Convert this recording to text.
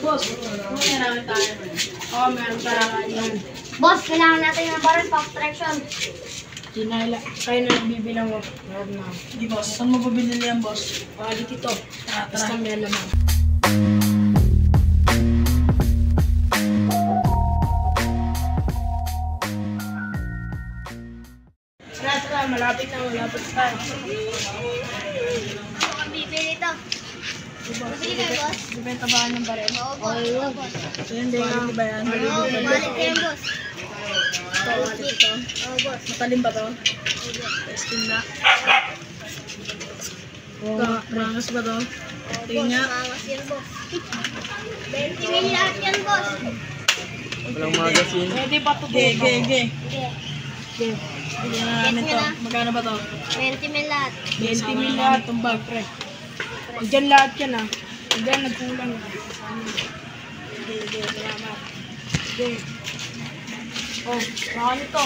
Boss, meron tayo. Oo, meron tayo yan. Boss, kailangan natin ng baril pa extraction. Kayo na nagbibilang mo. Meron na. Hindi boss, saan mo pabili yan boss? Palit ito. Basta may lamang. Tara, malapit na. Ako ang bibili ito. Bibili kayo, boss? Bibenta ba ng baril? Oo, boss. Hindi nga. Ba yan? Oo, balik kayo, boss. Ito. Oo, boss. Matalim ba to? Oo, boss. Testing na. Ito, marangas ba to? Oo, Tingin boss. nga. Mangas yan, boss. 20 mil lahat yan, boss. Walang magazine. Pwede ba ito? Ge. Sige. Bigyan na namin to. Magkano ba to? 20 mil lahat. 20 mil lahat itong bag, pre. Huwag dyan lahat yan, ha. Huwag dyan, nagkulang. Sige, salamat. Sige. Oh, marami to.